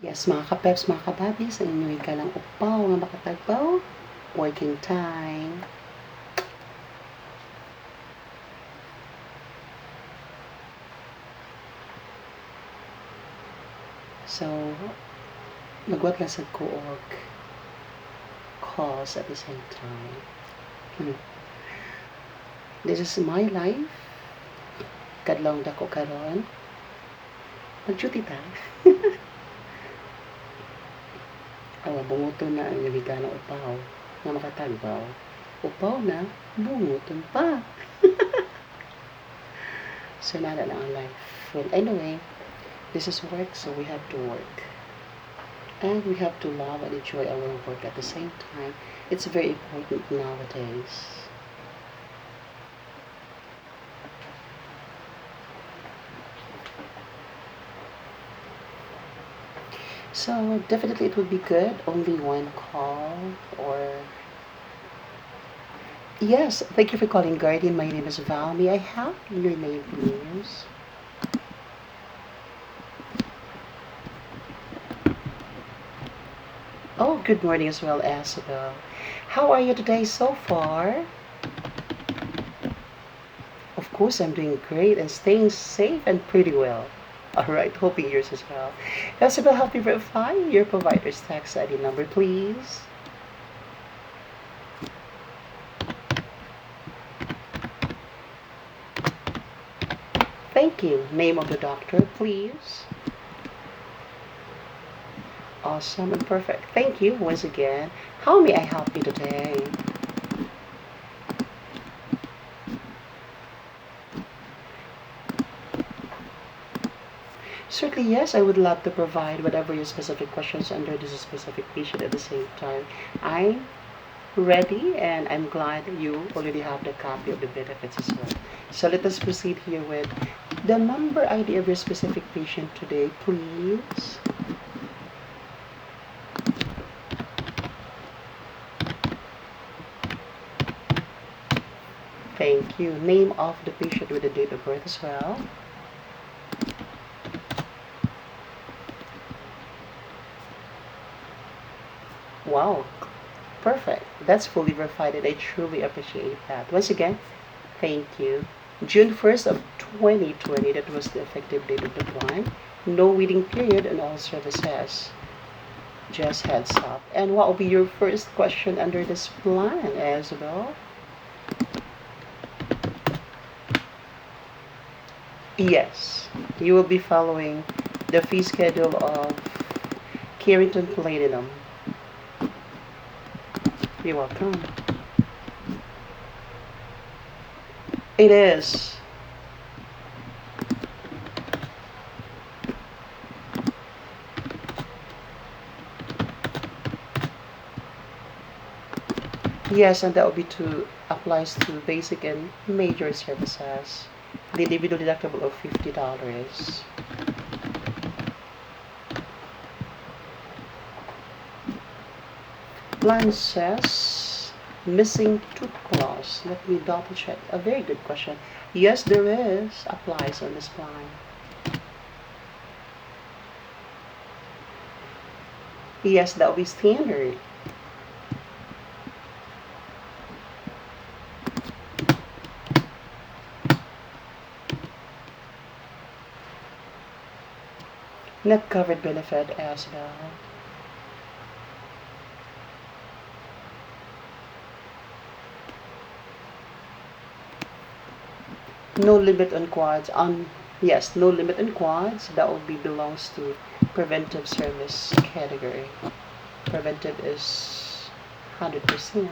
Yes, mga kapeps, mga kababis, ang inyong ikalang upaw nga makatagbaw, working time. So, nagwat lang sad ko og calls at the same time. This is my life. Kadlong dako karon. Mag-duty ta. Awa, bunguton na ang naliganang upaw nga makatagbaw. Upaw na, bunguton pa. So, nada lang ang life. Well, anyway, this is work, so we have to work. And we have to love and enjoy our work at the same time. It's very important nowadays. So definitely it would be good, only one call or... Yes, thank you for calling Guardian. My name is Val. May I have your name, please? Oh, good morning as well, Isabel. How are you today so far? Of course, I'm doing great and staying safe and pretty well. Alright, hoping yours as well. Isabel, help me verify your provider's tax ID number, please. Thank you. Name of the doctor, please. Awesome and perfect. Thank you once again. How may I help you today? Certainly, yes, I would love to provide whatever your specific questions under this specific patient at the same time. I'm ready and I'm glad you already have the copy of the benefits as well. So let us proceed here with the member ID of your specific patient today, please. Thank you. Name of the patient with the date of birth as well. Wow, perfect. That's fully verified and I truly appreciate that. Once again, thank you. June 1st of 2020, that was the effective date of the plan. No waiting period on all services. Just heads up. And what will be your first question under this plan as well? Yes, you will be following the fee schedule of Carrington Platinum. You're welcome. It is. Yes, and that will be to applies to basic and major services. The individual deductible of $50. Plan says missing tooth clause. Let me double check. A very good question. Yes, there is. Applies on this plan. Yes, that will be standard. Net covered benefit as well. No limit on quads. Yes, no limit on quads. That will be belongs to preventive service category. Preventive is 100%.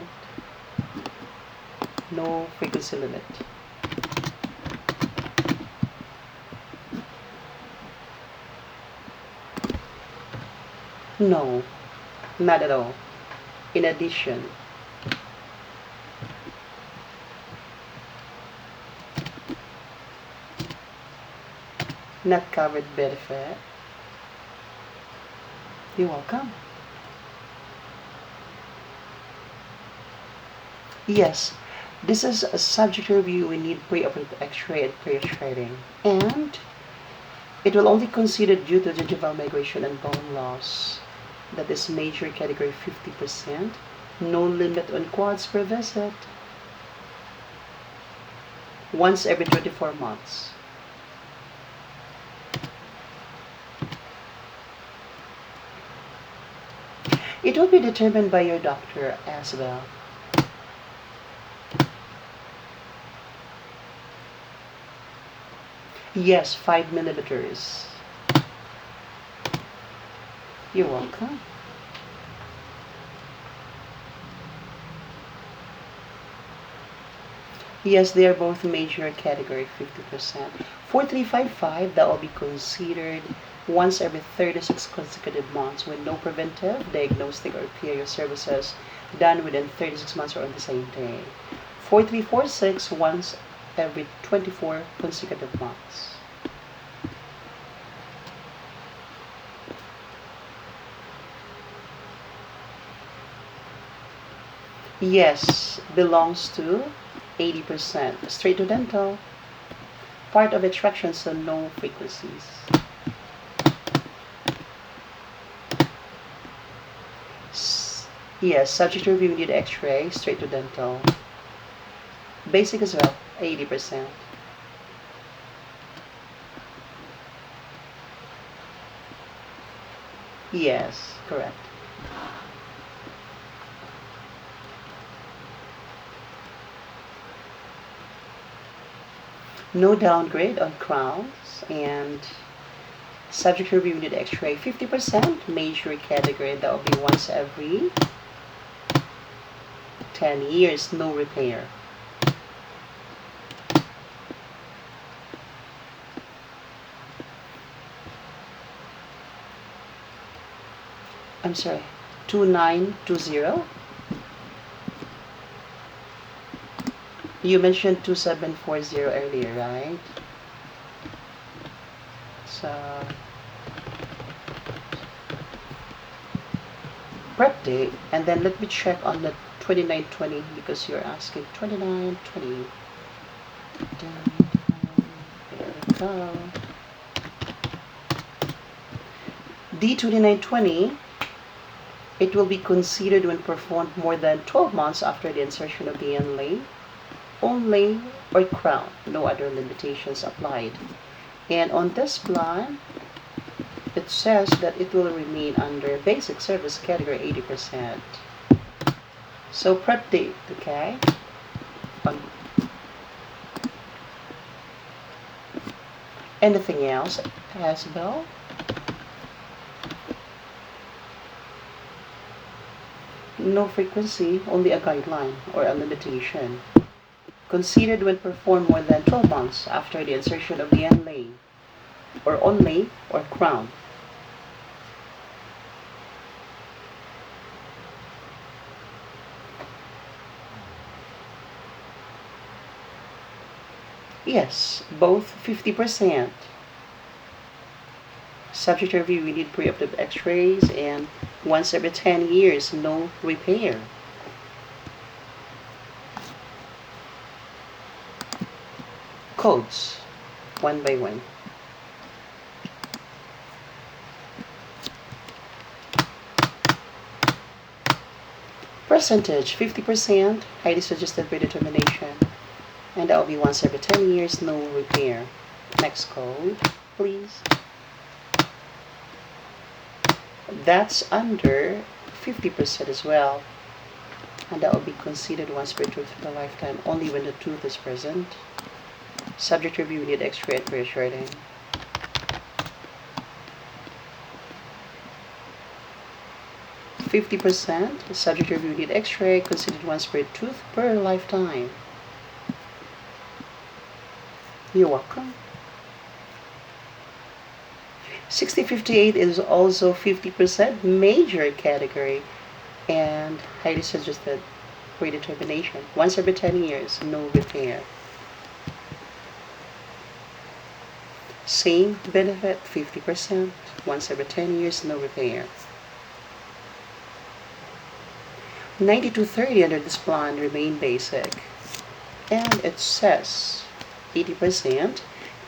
No frequency limit. No, not at all. In addition, not covered benefit. You're welcome. Yes, this is a subject review. We need pre-operative x-ray and pre-shredding. And It will only consider due to gingival migration and bone loss. That is major category 50%. No limit on quads per visit. Once every 24 months. It will be determined by your doctor as well. Yes, 5 millimeters. You're welcome. Yes, they are both major category 50%. 4355, that will be considered once every 36 consecutive months with no preventive, diagnostic, or PIO services done within 36 months or on the same day. 4346, once every 24 consecutive months. Yes, belongs to 80%. Straight to dental. Part of extraction, so no frequencies. Yes, subject to review, need x-ray, straight to dental. Basic as well, 80%. Yes, correct. No downgrade on crowns, and subject to review, need x-ray, 50%. Major category, that will be once every 10 years, no repair. I'm sorry, 2920. You mentioned 2740 earlier, right? So, prep date, and then let me check on the 2920 because you're asking 2920. There we go. D2920, it will be considered when performed more than 12 months after the insertion of the inlay, only, or crown. No other limitations applied. And on this plan, it says that it will remain under basic service category 80%. So prep date, okay? Anything else, Asbel? No frequency, only a guideline or a limitation. Considered when performed more than 12 months after the insertion of the inlay, or onlay, or crown. Yes, both 50%. Subject to review, we need preoperative x-rays, and once every 10 years, no repair. Codes, one by one. Percentage, 50%, highly suggested predetermination. And that will be once every 10 years, no repair. Next code, please. That's under 50% as well. And that will be considered once per tooth in a lifetime, only when the tooth is present. Subject review, need x-ray and reassuring. %, subject review, need x-ray, considered once per tooth per lifetime. You're welcome. 6058 is also 50% major category and highly suggested predetermination. Once every 10 years, no repair. Same benefit, 50%. Once every 10 years, no repair. 9230 under this plan remain basic. And it says 80%.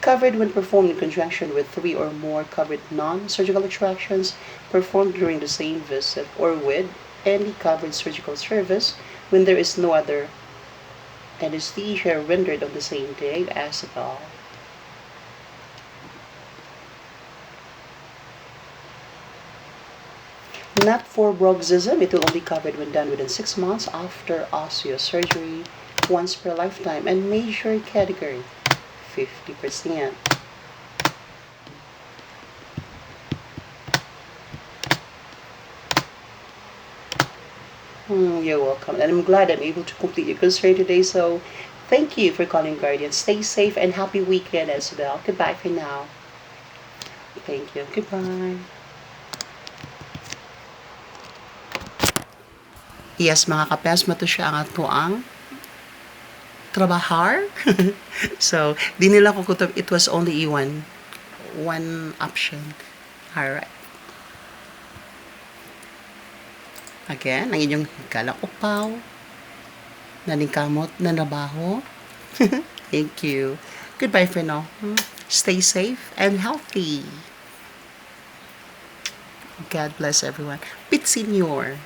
Covered when performed in conjunction with three or more covered non-surgical extractions performed during the same visit, or with any covered surgical service when there is no other anesthesia rendered on the same day as above. Not for bruxism, it will only be covered when done within 6 months after osteosurgery, once per lifetime, and major category, 50%. You're welcome. And I'm glad I'm able to complete your concern today. So thank you for calling Guardian. Stay safe and happy weekend as well. Goodbye for now. Thank you. Goodbye. Yes, mga kapes, mato siya ang ato ang trabahar. So, di nila ko kutob, it was only one option. Alright. Again, ang inyong kalaupaw, naningkamot na nabaho. Thank you. Goodbye for now. Stay safe and healthy. God bless everyone. Pit Senior.